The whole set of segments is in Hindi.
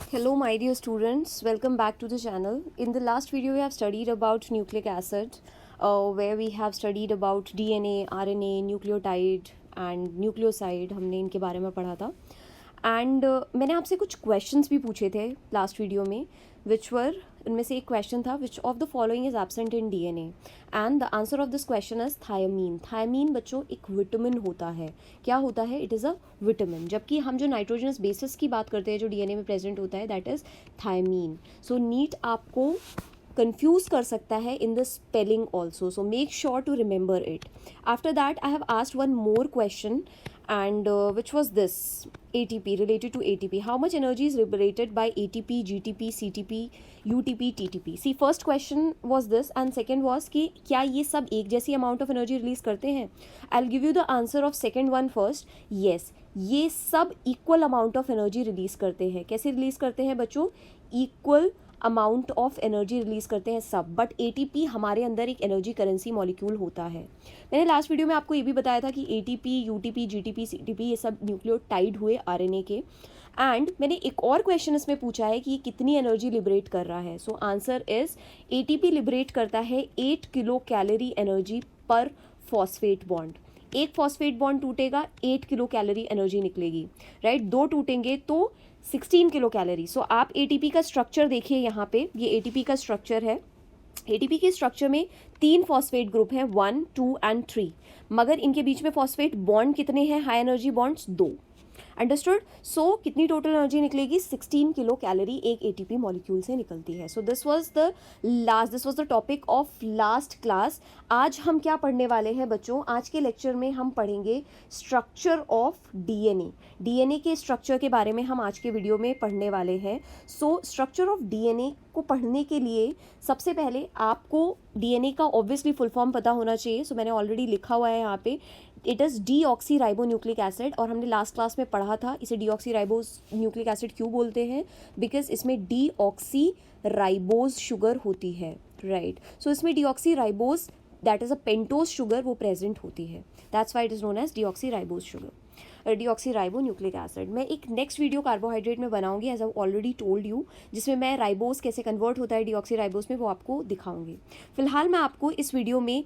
Hello my dear students, welcome back to the channel. In the last video we have studied about nucleic acid, where we have studied about DNA, RNA, nucleotide and nucleoside. हमने इनके बारे में पढ़ा था एंड मैंने आपसे कुछ क्वेश्चंस भी पूछे थे लास्ट वीडियो में विच वर इनमें से एक क्वेश्चन था which of the following is absent in DNA and the answer of this question is thiamine. Thiamine बच्चों एक विटामिन होता है. क्या होता है? It is a vitamin. जबकि हम जो नाइट्रोजनस बेसिस की बात करते हैं जो डीएनए में प्रेजेंट होता है that is thiamine. So NEET आपको confuse कर सकता है in the spelling also, so make sure to remember it. After that I have asked one more question and which was this: ATP, related to ATP, how much energy is liberated by ATP, GTP, CTP, UTP, TTP? See, first question was this and second was कि क्या ये सब एक जैसी amount of energy release करते हैं? I'll give you the answer of second one first. Yes, ये सब equal amount of energy release करते हैं. कैसे release करते हैं बच्चों? Equal amount of energy release करते हैं सब. बट एटीपी हमारे अंदर एक एनर्जी करेंसी मॉलिक्यूल होता है. मैंने लास्ट वीडियो में आपको ये भी बताया था कि एटीपी, यूटीपी, जीटीपी, सीटीपी ये सब न्यूक्लियोटाइड हुए आरएनए के. एंड मैंने एक और क्वेश्चन इसमें पूछा है कि ये कितनी एनर्जी लिबरेट कर रहा है. So answer is ATP liberate करता है 8 किलो कैलोरी एनर्जी पर फॉस्फेट बॉन्ड. एक फॉस्फेट बॉन्ड टूटेगा 8 किलो कैलोरी एनर्जी निकलेगी, राइट. दो टूटेंगे तो 16 किलो कैलोरी. सो आप एटीपी का स्ट्रक्चर देखिए यहाँ पे, ये एटीपी का स्ट्रक्चर है. एटीपी के स्ट्रक्चर में 3 फॉस्फेट ग्रुप हैं, 1, 2 एंड 3. मगर इनके बीच में फॉस्फेट बॉन्ड कितने हैं? High energy bonds 2. अंडरस्टूड. सो कितनी टोटल एनर्जी निकलेगी? 16 किलो कैलोरी एक एटीपी मॉलिक्यूल से निकलती है. So this was the topic of last class. आज हम क्या पढ़ने वाले हैं बच्चों? आज के लेक्चर में हम पढ़ेंगे स्ट्रक्चर ऑफ डीएनए. डीएनए के स्ट्रक्चर के बारे में हम आज के वीडियो में पढ़ने वाले हैं. सो स्ट्रक्चर ऑफ डीएनए को पढ़ने के लिए सबसे पहले आपको डीएनए का ऑब्वियसली फुल फॉर्म पता होना चाहिए. सो मैंने ऑलरेडी लिखा हुआ है यहाँ पे, it is deoxy ribo nucleic acid. और हमने लास्ट क्लास में पढ़ा था इसे डीऑक्सी राइबोज न्यूक्लिक एसिड क्यों बोलते हैं? बिकॉज इसमें डीऑक्सी राइबोज शुगर होती है, राइट. सो इसमें deoxy ribose that is a pentose sugar वो प्रेजेंट होती है. That's why it is known as deoxy ribose sugar, deoxy ribo nucleic acid. मैं एक नेक्स्ट वीडियो कार्बोहाइड्रेट में बनाऊंगी as I already told you, जिसमें मैं राइबोस कैसे कन्वर्ट होता है डीऑक्सी राइबोस में वो आपको दिखाऊंगी. फिलहाल मैं आपको इस वीडियो में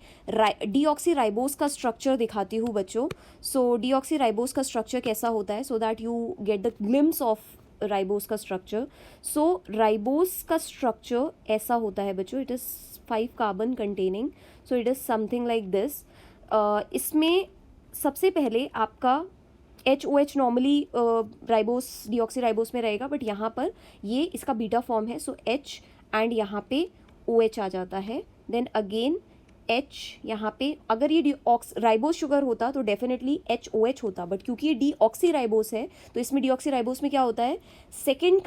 डीऑक्सी राइबोस का स्ट्रक्चर दिखाती हूँ बच्चों. सो डीऑक्सी राइबोस का स्ट्रक्चर कैसा होता है, so that you get the glimpse of ribose का स्ट्रक्चर. सो राइबोस का स्ट्रक्चर ऐसा होता है बच्चों. It is 5 carbon containing. So it is something like this. इसमें सबसे पहले आपका OH normally ribose deoxy ribose में रहेगा, बट यहाँ पर ये इसका बीटा फॉर्म है. सो H एंड यहाँ पे OH आ जाता है. देन अगेन H यहाँ पे, अगर ये राइबोस शुगर होता तो डेफिनेटली HOH होता, बट क्योंकि ये डीऑक्सी राइबोस है तो इसमें डीऑक्सी राइबोस में क्या होता है? सेकेंड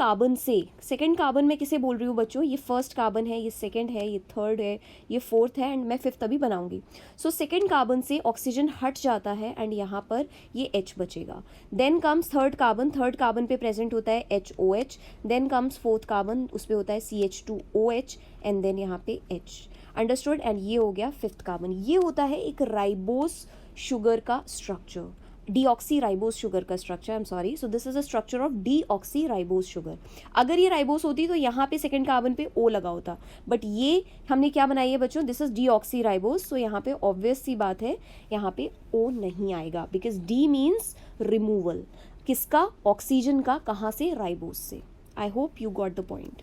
कार्बन में किसे बोल रही हूँ बच्चों? ये फर्स्ट कार्बन है, ये सेकेंड है, ये थर्ड है, ये फोर्थ है एंड मैं फिफ्थ अभी बनाऊंगी. सो सेकेंड कार्बन से ऑक्सीजन हट जाता है एंड यहाँ पर ये H बचेगा. देन कम्स थर्ड कार्बन पे प्रेजेंट होता है HOH. Then comes fourth carbon, उस पर होता है CH2OH एंड देन यहाँ पे H. अंडरस्टूड. एंड ये हो गया फिफ्थ कार्बन. ये होता है एक राइबोस शुगर का स्ट्रक्चर, डीऑक्सी राइबोस शुगर का structure. I am sorry. So this is a structure of deoxy ribose sugar. अगर ये राइबोस होती तो यहाँ पे सेकंड कार्बन पे O लगा होता, बट ये हमने क्या बनाई है बच्चों? This is deoxyribose. So यहाँ पे ऑब्वियस सी बात है, यहाँ पे O नहीं आएगा बिकॉज D मीन्स रिमूवल. किसका? ऑक्सीजन का. कहाँ से? राइबोस से. आई hope you got the point.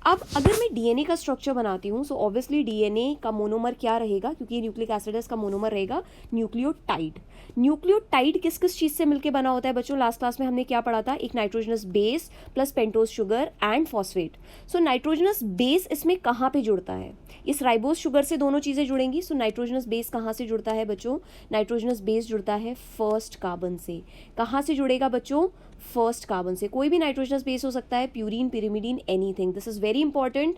अब अगर मैं डीएनए का स्ट्रक्चर बनाती हूँ, सो ऑब्वियसली डीएनए का मोनोमर क्या रहेगा? क्योंकि ये न्यूक्लिक एसिड है, इसका मोनोमर रहेगा न्यूक्लियोटाइड. न्यूक्लियोटाइड किस किस चीज़ से मिलकर बना होता है बच्चों? लास्ट क्लास में हमने क्या पढ़ा था? एक nitrogenous base plus pentose sugar and phosphate. So nitrogenous base इसमें कहाँ पे जुड़ता है? इस राइबोस शुगर से दोनों चीज़ें जुड़ेंगी. सो नाइट्रोजनस बेस कहाँ से जुड़ता है बच्चों? नाइट्रोजनस बेस जुड़ता है फर्स्ट कार्बन से. कहाँ से जुड़ेगा बच्चों? फर्स्ट कार्बन से. कोई भी नाइट्रोजनस बेस हो सकता है, purine, pyrimidine, anything. This is very important.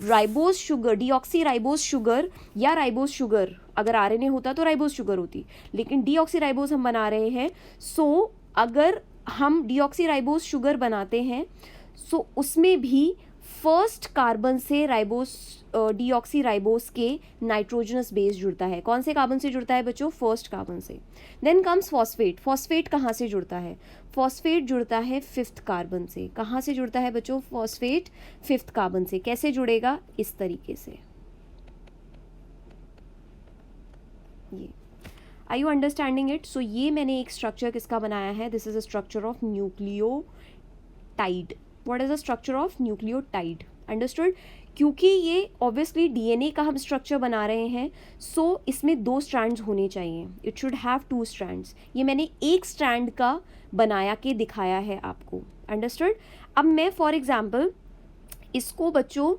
Ribose sugar, deoxy ribose sugar या राइबोस शुगर, अगर आरएनए होता तो राइबोस शुगर होती, लेकिन डीऑक्सी राइबोस हम बना रहे हैं. अगर हम डीऑक्सी राइबोस शुगर बनाते हैं, उसमें भी फर्स्ट कार्बन से राइबोस डीऑक्सी राइबोस के नाइट्रोजनस बेस जुड़ता है. कौन से कार्बन से जुड़ता है बच्चों? फर्स्ट कार्बन से. Then comes phosphate. फॉस्फेट कहाँ से जुड़ता है? फॉस्फेट जुड़ता है फिफ्थ कार्बन से. कहाँ से जुड़ता है बच्चों? फॉस्फेट फिफ्थ कार्बन से. कैसे जुड़ेगा? इस तरीके से. ये are you understanding it? So ये मैंने एक स्ट्रक्चर किसका बनाया है? This is a structure of nucleotide. What is the structure of nucleotide? Understood? क्योंकि ये ऑब्वियसली डीएनए का हम स्ट्रक्चर बना रहे हैं, सो इसमें 2 स्ट्रैंड्स होने चाहिए. It should have 2 strands. ये मैंने एक स्ट्रैंड का बना के दिखाया है आपको. अंडरस्टूड? अब मैं फॉर एग्जाम्पल इसको बच्चों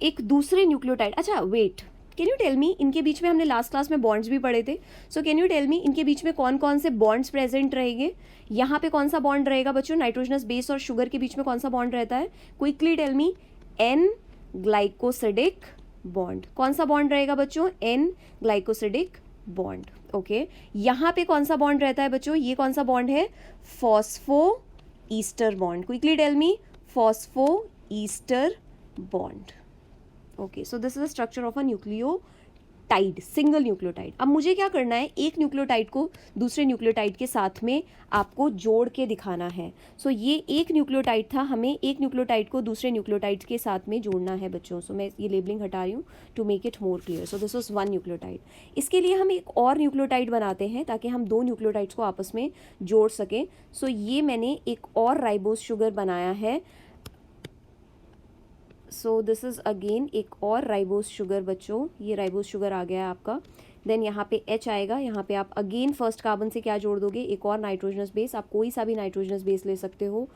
एक दूसरे न्यूक्लियोटाइड. अच्छा wait, can you tell me, इनके बीच में हमने लास्ट क्लास में बॉन्ड्स भी पढ़े थे. So can you tell me इनके बीच में कौन कौन से बॉन्ड्स प्रेजेंट रहेंगे? यहाँ पे कौन सा बॉन्ड रहेगा बच्चों? नाइट्रोजनस बेस और शुगर के बीच में कौन सा बॉन्ड रहता है? Quickly tell me. N glycosidic bond. कौन सा बॉन्ड रहेगा बच्चों? N glycosidic bond. ओके. यहाँ पे कौन सा बॉन्ड रहता है बच्चों? ये कौन सा बॉन्ड है? Phospho Easter bond. Quickly tell me. Phospho Easter bond. Okay. So this is the structure of a nucleotide, single nucleotide. अब मुझे क्या करना है? एक न्यूक्लियोटाइड को दूसरे न्यूक्लियोटाइड के साथ में आपको जोड़ के दिखाना है. सो ये एक न्यूक्लियोटाइड था, हमें एक न्यूक्लियोटाइड को दूसरे न्यूक्लियोटाइड के साथ में जोड़ना है बच्चों. सो मैं ये लेबलिंग हटा रही हूँ to make it more clear. So this was 1 nucleotide. इसके लिए हम एक और न्यूक्लियोटाइड बनाते हैं ताकि हम 2 न्यूक्लियोटाइड्स को आपस में जोड़ सकें. सो ये मैंने एक और राइबोस शुगर बनाया है. सो दिस इज़ अगेन एक और राइबोस शुगर बच्चों. ये राइबोस शुगर आ गया है आपका. देन यहाँ पे H आएगा. यहाँ पे आप अगेन फर्स्ट कार्बन से क्या जोड़ दोगे? एक और नाइट्रोजनस बेस. आप कोई सा भी नाइट्रोजनस बेस ले सकते हो,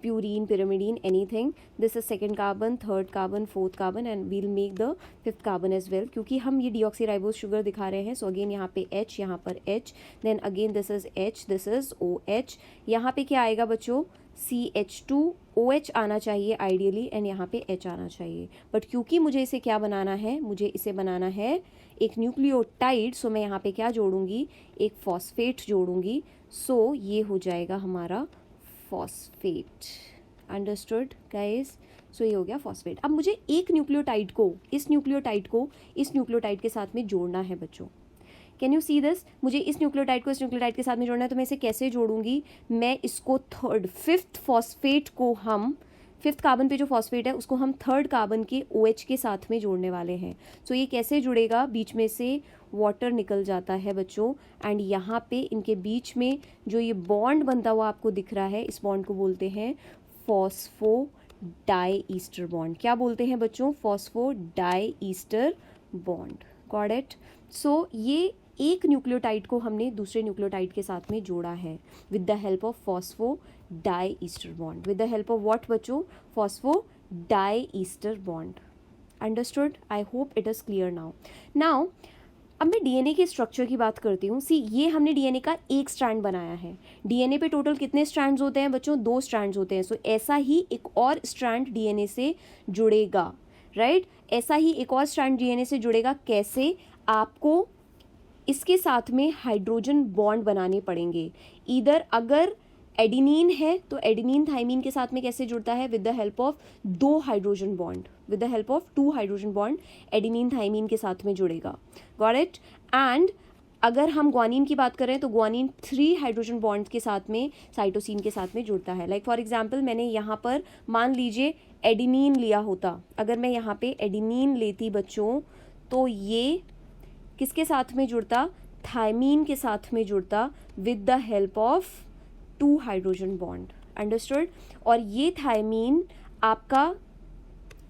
purine, pyrimidine, anything. This is second carbon, third carbon, fourth carbon and we'll make the fifth carbon as well. क्योंकि हम ये डीऑक्सी राइबोस शुगर दिखा रहे हैं. सो अगेन यहाँ पे H, यहाँ पर H. Then again this is H, this is OH. यहाँ पे क्या आएगा बच्चों? CH2. OH आना चाहिए आइडियली एंड यहाँ पे H आना चाहिए. बट क्योंकि मुझे इसे क्या बनाना है? मुझे इसे बनाना है एक न्यूक्लियोटाइड. सो मैं यहाँ पे क्या जोड़ूंगी? एक फॉस्फेट जोड़ूंगी. सो ये हो जाएगा हमारा फॉस्फेट. Understood guys? सो ये हो गया फॉस्फेट. अब मुझे एक न्यूक्लियोटाइड को इस न्यूक्लियोटाइड के साथ में जोड़ना है बच्चों. Can you see this? मुझे इस न्यूक्लियोटाइड को इस न्यूक्लियोटाइड के साथ में जोड़ना है. तो मैं इसे कैसे जोड़ूंगी? मैं इसको फिफ्थ फॉस्फेट को हम फिफ्थ कार्बन पे जो फॉस्फेट है उसको हम थर्ड कार्बन के OH के साथ में जोड़ने वाले हैं. सो ये कैसे जुड़ेगा? बीच में से वाटर निकल जाता है बच्चों एंड यहाँ पे इनके बीच में जो ये बॉन्ड बनता हुआ आपको दिख रहा है, इस बॉन्ड को बोलते हैं फॉस्फो डाई ईस्टर बॉन्ड. क्या बोलते हैं बच्चों? Phospho die Easter bond. Got it? So ये एक न्यूक्लियोटाइड को हमने दूसरे न्यूक्लियोटाइड के साथ में जोड़ा है with the help of phospho die Easter bond. With the help of what बच्चों? Phospho die Easter bond. Understood? I hope it is clear now. Now अब मैं डीएनए के स्ट्रक्चर की बात करती हूँ. सी, ये हमने डीएनए का एक स्ट्रैंड बनाया है. डीएनए पे टोटल कितने स्ट्रैंड्स होते हैं बच्चों? 2 स्ट्रैंड्स होते हैं. सो ऐसा ही एक और स्ट्रैंड डीएनए से जुड़ेगा. राइट? ऐसा ही एक और स्ट्रैंड डीएनए से जुड़ेगा. कैसे? आपको इसके साथ में हाइड्रोजन बॉन्ड बनाने पड़ेंगे. इधर अगर एडिनिन है तो एडिनिन थाइमिन के साथ में कैसे जुड़ता है? With the help of 2 hydrogen bond. With the help of 2 hydrogen bond adenine thymine के साथ में जुड़ेगा. Got it? एंड अगर हम ग्वानिन की बात करें तो ग्वानिन 3 हाइड्रोजन बॉन्ड के साथ में साइटोसिन के साथ में जुड़ता है. लाइक फॉर एग्जाम्पल मैंने यहाँ पर मान लीजिए एडिनिन लिया होता. अगर मैं यहाँ पे एडिनिन लेती बच्चों तो ये किसके साथ में जुड़ता? थायमीन के साथ में जुड़ता with the help of 2 hydrogen bond. Understood? और ये थायमीन आपका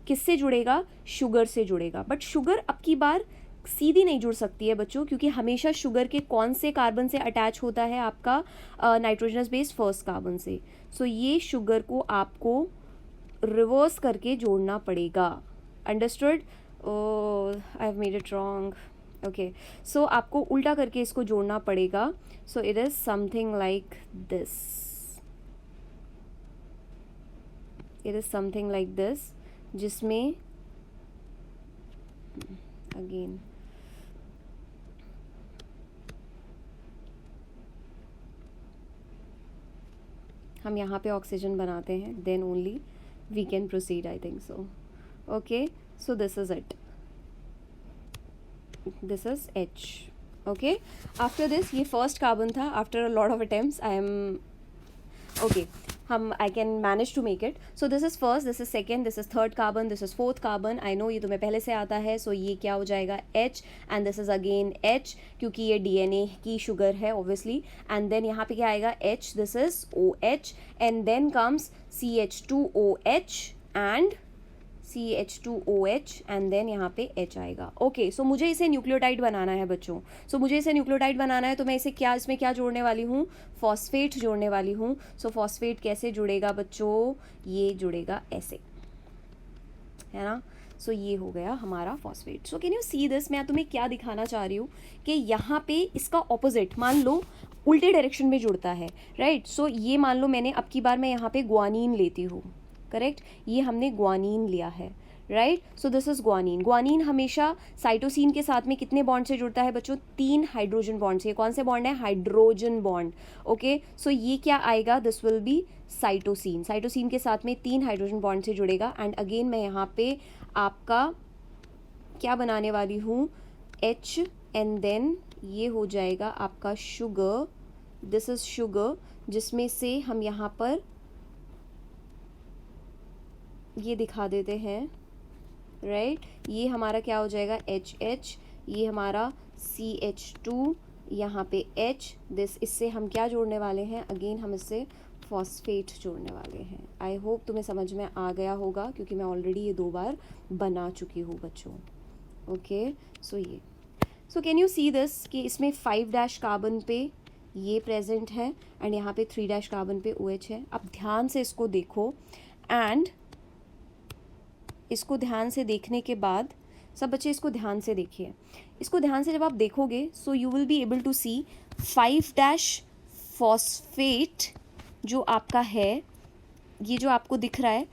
किससे जुड़ेगा? शुगर से जुड़ेगा. बट शुगर अब की बार सीधी नहीं जुड़ सकती है बच्चों, क्योंकि हमेशा शुगर के कौन से कार्बन से अटैच होता है? आपका नाइट्रोजनस बेस फर्स्ट कार्बन से. सो ये शुगर को आपको रिवर्स करके जोड़ना पड़ेगा. Understood? I have made it wrong. Okay. So आपको उल्टा करके इसको जोड़ना पड़ेगा. So it is something like this. It is something like this, जिसमें अगेन हम यहाँ पे ऑक्सीजन बनाते हैं. Then only we can proceed, I think so. Okay, so this is it. This is H. Okay, after this, ये first carbon था. After a lot of attempts, I am okay. I can manage to make it. So this is first, this is second, this is third carbon, this is fourth carbon. I know ये तुम्हें पहले से आता है. So ये क्या हो जाएगा? H, and this is again H, क्योंकि ये DNA की शुगर है obviously. And then यहाँ पे क्या आएगा? H, this is OH, and then comes CH2OH and CH2OH and then यहाँ पे H आएगा. ओके, सो मुझे इसे न्यूक्लियोटाइड बनाना है बच्चों. सो मुझे इसे न्यूक्लियोटाइड बनाना है, तो मैं इसे इसमें क्या जोड़ने वाली हूँ? फॉस्फेट जोड़ने वाली हूँ. सो फॉस्फेट कैसे जुड़ेगा बच्चों? ये जुड़ेगा ऐसे, है ना. सो ये हो गया हमारा phosphate. So can you see this? मैं तुम्हें क्या दिखाना चाह रही हूँ कि यहाँ पे इसका ऑपोजिट मान लो उल्टे डायरेक्शन में जुड़ता है, राइट. सो ये मान लो मैंने अब की बार मैं यहाँ पे ग्वानीन लेती हूँ, करेक्ट. ये हमने ग्वानीन लिया है, राइट. So this is ग्वानीन. ग्वानीन हमेशा साइटोसिन के साथ में कितने बॉन्ड से जुड़ता है बच्चों? 3 हाइड्रोजन बॉन्ड से. कौन से बॉन्ड है? Hydrogen bond. ओके, सो ये क्या आएगा? This will be cytosine. Cytosine के साथ में 3 हाइड्रोजन बॉन्ड से जुड़ेगा. एंड अगेन मैं यहाँ पे आपका क्या बनाने वाली हूँ? H, एंड देन ये हो जाएगा आपका शुगर. दिस इज शुगर, जिसमें से हम यहाँ पर ये दिखा देते हैं, राइट. ये हमारा क्या हो जाएगा? HH. ये हमारा CH2, यहाँ पे H. इससे हम क्या जोड़ने वाले हैं? अगेन हम इससे फॉस्फेट जोड़ने वाले हैं. आई होप तुम्हें समझ में आ गया होगा, क्योंकि मैं ऑलरेडी ये 2 बार बना चुकी हूँ बच्चों. ओके, सो ये, सो कैन यू सी दिस कि इसमें 5' कार्बन पे ये प्रेजेंट है एंड यहाँ पे 3' कार्बन पे OH है. अब ध्यान से इसको देखो, एंड इसको ध्यान से देखने के बाद, सब बच्चे इसको ध्यान से देखिए. इसको ध्यान से जब आप देखोगे, so you will be able to see 5' phosphate जो आपका है, ये जो आपको दिख रहा है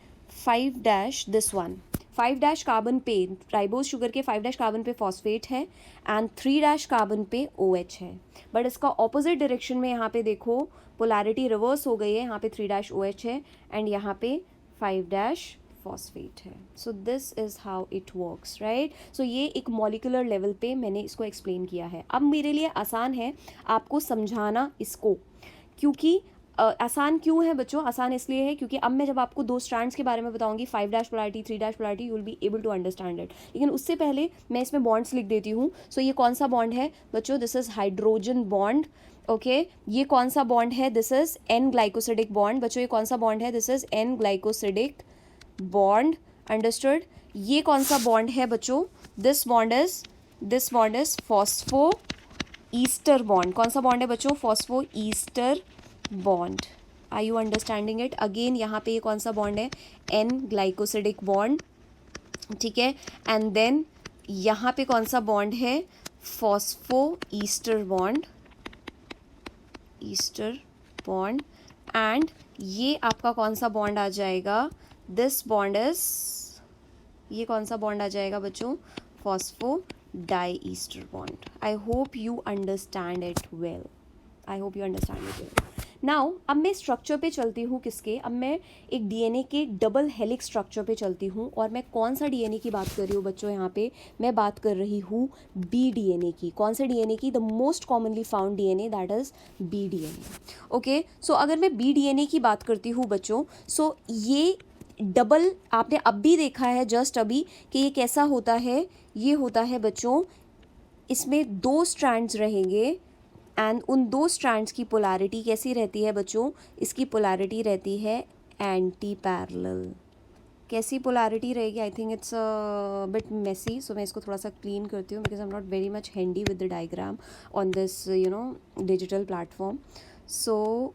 5' दिस वन, 5' कार्बन पे राइबोज शुगर के 5' कार्बन पे फॉस्फेट है एंड 3' कार्बन पे OH है. बट इसका ऑपोजिट डायरेक्शन में यहाँ पे देखो पोलैरिटी रिवर्स हो गई है. यहाँ पे 3' OH है एंड यहाँ पे 5' फॉस्फेट है. So this is how it works, right. So ये एक मॉलिकुलर लेवल पे मैंने इसको एक्सप्लेन किया है. अब मेरे लिए आसान है आपको समझाना इसको, क्योंकि आसान क्यों है बच्चों? आसान इसलिए है क्योंकि अब मैं जब आपको 2 स्ट्रैंड्स के बारे में बताऊंगी, 5' polarity, 3' polarity, you will be able to understand it. लेकिन उससे पहले मैं इसमें बॉन्ड्स लिख देती हूँ. सो ये कौन सा बॉन्ड है बच्चों? This is hydrogen bond. Okay, ये कौन सा बॉन्ड है? This is N glycosidic bond. बच्चों ये कौन सा बॉन्ड है? This is N glycosidic bond. Understood. ये कौन सा बॉन्ड है बच्चों? This bond is phospho Easter bond. कौन सा बॉन्ड है बच्चों? Phospho Easter bond. Are you understanding it? Again यहाँ पे ये कौन सा बॉन्ड है? N ग्लाइकोसिडिक बॉन्ड, ठीक है. एंड देन यहाँ पे कौन सा बॉन्ड है? Phospho ester bond, ester bond. And ये आपका कौन सा बॉन्ड आ जाएगा? दिस बॉन्ड इज, ये कौन सा बॉन्ड आ जाएगा बच्चों? Phospho die Easter bond. I hope you understand it well. I hope you understand it well. Now अब मैं स्ट्रक्चर पे चलती हूँ. किसके? अब मैं एक DNA के डबल हेलिक्स स्ट्रक्चर पे चलती हूँ. और मैं कौन सा DNA की बात कर रही हूँ बच्चों? यहाँ पे मैं बात कर रही हूँ BDNA की. कौन से DNA की? The most commonly found DNA, that is BDNA. Okay, so अगर मैं BDNA की बात करती हूँ बच्चों, सो ये डबल आपने अब भी देखा है जस्ट अभी कि ये कैसा होता है. ये होता है बच्चों, इसमें 2 स्ट्रैंड्स रहेंगे एंड उन 2 स्ट्रैंड्स की पोलैरिटी कैसी रहती है बच्चों? इसकी पोलैरिटी रहती है एंटी पैरेलल. कैसी पोलैरिटी रहेगी? I think it's bit messy, so मैं इसको थोड़ा सा क्लीन करती हूँ because I am not very much handy with the diagram on this digital platform. So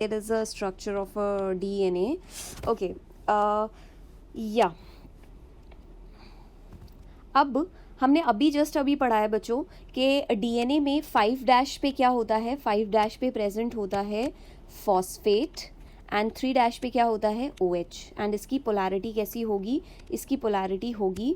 it is a structure of a DNA. Okay, yeah. अब हमने अभी पढ़ा है बच्चों कि DNA में 5' पे क्या होता है? 5' पे प्रेजेंट होता है फॉस्फेट एंड 3' पे क्या होता है? OH. एंड इसकी पोलैरिटी कैसी होगी? इसकी पोलैरिटी होगी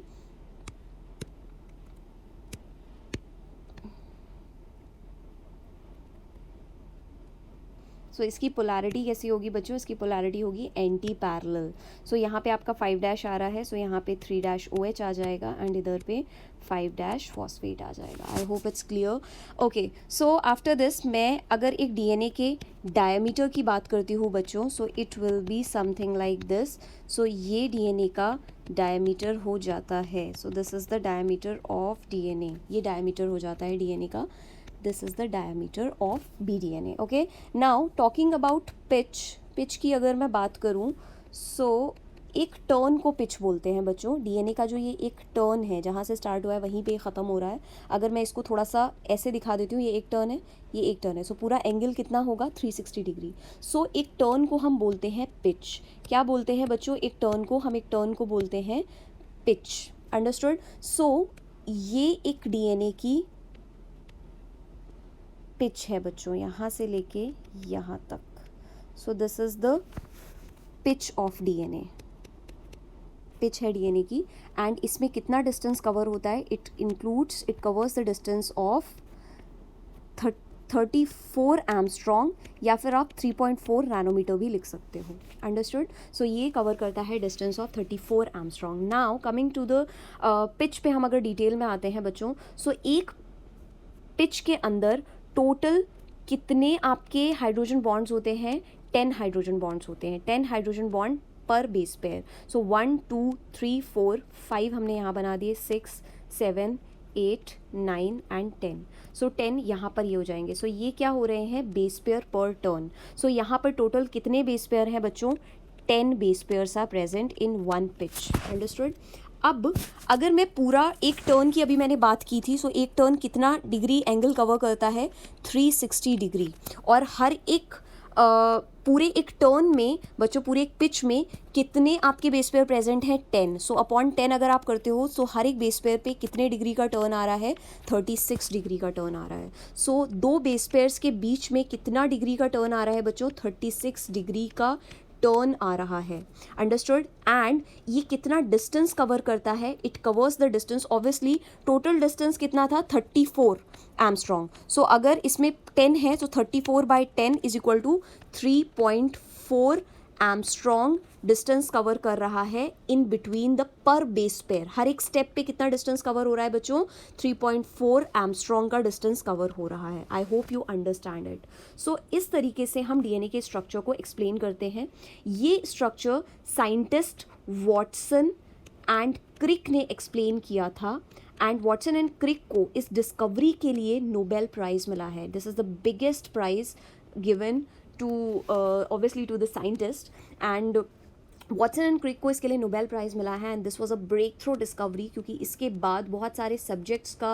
सो इसकी पोलैरिटी कैसी होगी बच्चों, इसकी पोलैरिटी होगी एंटी पैरेलल। सो यहाँ पे आपका 5 डैश आ रहा है, सो यहाँ पे 3 डैश OH आ जाएगा एंड इधर पे 5 डैश फॉस्फेट आ जाएगा। I hope it's clear. Okay, so after this मैं अगर एक DNA के डायमीटर की बात करती हूँ बच्चों, so it will be something like this. So ये DNA का डायमीटर हो जाता है, so this is the diameter of DNA, ये डायमीटर हो जाता है DNA का। This is the diameter of BDNA। Okay, now talking about pitch की अगर मैं बात करूँ, सो एक टर्न को पिच बोलते हैं बच्चों। DNA का जो ये एक टर्न है, जहाँ से स्टार्ट हुआ है वहीं पे ख़त्म हो रहा है। अगर मैं इसको थोड़ा सा ऐसे दिखा देती हूँ, ये एक टर्न है, ये एक टर्न है, सो पूरा एंगल कितना होगा 360 डिग्री। सो एक टर्न को हम बोलते हैं पिच। क्या बोलते हैं बच्चों, एक टर्न को बोलते हैं पिच। अंडरस्टूड। सो ये एक DNA की पिच है बच्चों, यहाँ से लेके यहाँ तक। सो this is the pitch of DNA, pitch है DNA की। एंड इसमें कितना डिस्टेंस कवर होता है, it covers the distance of 34 Armstrong, या फिर आप 3.4 नैनोमीटर भी लिख सकते हो। अंडरस्टूड। सो ये कवर करता है distance of 34 angstrom. Now coming to the pitch पे हम अगर डिटेल में आते हैं बच्चों, सो एक पिच के अंदर टोटल कितने आपके हाइड्रोजन बॉन्ड्स होते हैं, 10 हाइड्रोजन बॉन्ड्स होते हैं, 10 हाइड्रोजन बॉन्ड पर बेस पेयर। सो 1 2 3 4 5 हमने यहाँ बना दिए, 6 7 8 9 एंड 10। सो 10 यहाँ पर ये हो जाएंगे। सो ये क्या हो रहे हैं, बेस पेयर पर टर्न। सो यहाँ पर टोटल कितने बेस पेयर हैं बच्चों, 10 base pairs are present in one pitch. Understood. अब अगर मैं पूरा एक टर्न की अभी मैंने बात की थी, सो एक टर्न कितना डिग्री एंगल कवर करता है, 360 डिग्री। और हर एक पूरे एक टर्न में बच्चों, पूरे एक पिच में कितने आपके बेस पेयर प्रेजेंट हैं, 10। सो अपॉन 10 अगर आप करते हो, सो हर एक बेस पेयर पे कितने डिग्री का टर्न आ रहा है, 36 डिग्री का टर्न आ रहा है। सो दो बेस पेयर्स के बीच में कितना डिग्री का टर्न आ रहा है बच्चों, 36 डिग्री का टर्न आ रहा है। अंडरस्टूड। एंड ये कितना डिस्टेंस कवर करता है, it covers the distance, obviously total distance कितना था, 34 एमस्ट्रॉन्ग। सो अगर इसमें 10 है, तो 34/10 is equal to 3.4 angstrom distance cover कर रहा है in between the per base pair. हर एक स्टेप पे कितना डिस्टेंस कवर हो रहा है बच्चों, 3.4 एमस्ट्रॉन्ग का डिस्टेंस कवर हो रहा है। I hope you understand it. So इस तरीके से हम DNA के स्ट्रक्चर को एक्सप्लेन करते हैं। ये structure scientist Watson and Crick ने एक्सप्लेन किया था, एंड वॉटसन एंड क्रिक को इस डिस्कवरी के लिए नोबेल प्राइज़ मिला है। This is the biggest prize given to obviously to the scientist, and Watson and Crick को इसके लिए नोबेल प्राइज़ मिला है। And this was a breakthrough discovery, क्योंकि इसके बाद बहुत सारे सब्जेक्ट्स का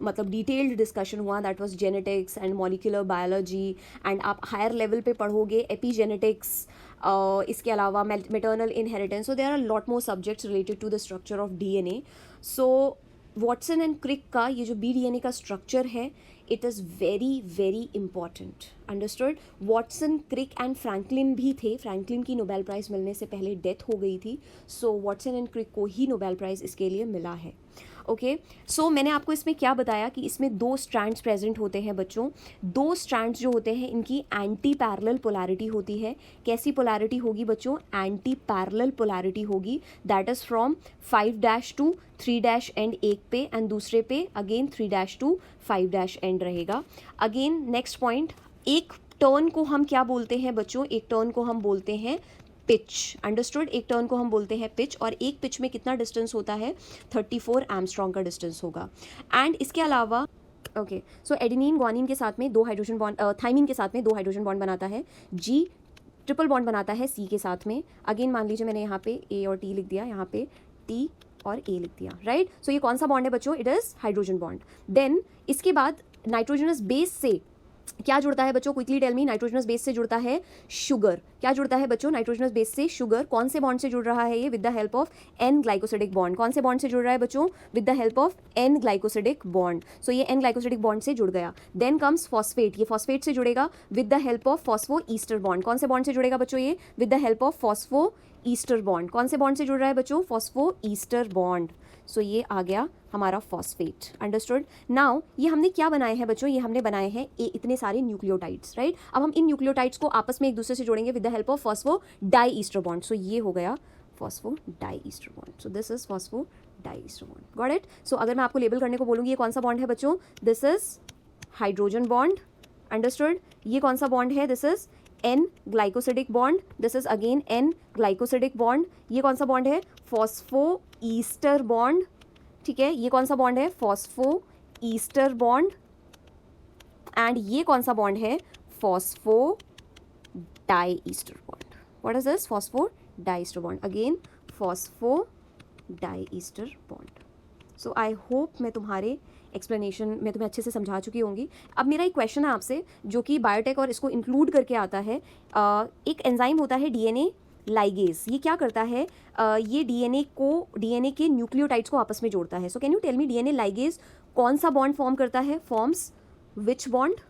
मतलब डिटेल्ड डिस्कशन हुआ, that was genetics and molecular biology, and आप हायर लेवल पे पढ़ोगे एपीजेनेटिक्स, इसके अलावा maternal inheritance. So there are lot more subjects related to the structure of DNA। So Watson and Crick का ये जो BDNA का स्ट्रक्चर है, it is very very important. Understood. Watson, Crick and Franklin भी थे। फ्रैंकलिन की नोबेल प्राइज़ मिलने से पहले डेथ हो गई थी, सो वॉटसन एंड क्रिक को ही नोबेल प्राइज़ इसके लिए मिला है। ओके, सो मैंने आपको इसमें क्या बताया कि इसमें 2 स्ट्रैंड्स प्रेजेंट होते हैं बच्चों। 2 स्ट्रैंड्स जो होते हैं इनकी एंटी पैरेलल पोलैरिटी होती है। कैसी पोलैरिटी होगी बच्चों, एंटी पैरेलल पोलैरिटी होगी। That is from 5 dash to 3 dash end एक पे, एंड दूसरे पे again 3 dash to 5 dash end रहेगा। अगेन नेक्स्ट पॉइंट, एक टर्न को हम क्या बोलते हैं बच्चों, एक टर्न को हम बोलते हैं पिच। अंडरस्टूड। एक टर्न को हम बोलते हैं पिच, और एक पिच में कितना डिस्टेंस होता है, 34 एमस्ट्रॉन्ग का डिस्टेंस होगा। एंड इसके अलावा ओके, सो एडेनिन ग्वानिन के साथ में 2 हाइड्रोजन बॉन्ड, थाइमिन के साथ में 2 हाइड्रोजन बॉन्ड बनाता है। G ट्रिपल बॉन्ड बनाता है C के साथ में। अगेन मान लीजिए मैंने यहाँ पे A और T लिख दिया, यहाँ पे T और A लिख दिया, राइट। सो ये कौन सा बॉन्ड है बच्चों, it is hydrogen bond. Then इसके बाद नाइट्रोजनस बेस से क्या जुड़ता है बच्चों, quickly tell me. Nitrogenous base से जुड़ता है शुगर। क्या जुड़ता है बच्चों, नाइट्रोजनस बेस से शुगर। कौन से बॉन्ड से जुड़ रहा है ये, with the help of N glycosidic bond. कौन से बॉन्ड से जुड़ रहा है बच्चों, with the help of N glycosidic bond. So ये N ग्लाइकोसिडिक बॉन्ड से जुड़ गया। देन कम्स फॉस्फेट, ये फॉस्फेट से जुड़ेगा with the help of phospho Easter bond. कौन से बॉन्ड से जुड़ेगा बच्चों ये, with the help of phospho Easter bond. कौन से बॉन्ड से जुड़ रहा है बच्चों, फॉस्फो ईस्टर बॉन्ड। सो ये आ गया हमारा फॉस्फेट, अंडरस्टूड। नाउ ये हमने क्या बनाए हैं बच्चों, ये हमने बनाए हैं इतने सारे न्यूक्लियोटाइड्स, राइट। अब हम इन न्यूक्लियोटाइड्स को आपस में एक दूसरे से जोड़ेंगे with the help of phosphodiester bond. So ये हो गया phosphodiester bond. So this is phosphodiester bond, got it. So अगर मैं आपको लेबल करने को बोलूँगी ये कौन सा बॉन्ड है बच्चों, this is hydrogen bond, understood. ये कौन सा बॉन्ड है, this is N glycosidic bond, this is again N glycosidic bond. ये कौन सा बॉन्ड है, फॉस्फो ईस्टर बॉन्ड, ठीक है। ये कौन सा बॉन्ड है, फॉस्फो ईस्टर बॉन्ड। एंड ये कौन सा बॉन्ड है, phosphodiester bond. What is this, phosphodiester bond, again phosphodiester bond. So I hope मैं तुम्हारे एक्सप्लेनेशन में तुम्हें अच्छे से समझा चुकी होंगी। अब मेरा एक क्वेश्चन है आपसे जो कि बायोटेक और इसको इंक्लूड करके आता है। एक एंजाइम होता है डीएनए लाइगेज, ये क्या करता है, ये डीएनए के न्यूक्लियोटाइड्स को आपस में जोड़ता है। So can you tell me DNA ligase कौन सा बॉन्ड फॉर्म करता है, फॉर्म्स विच बॉन्ड,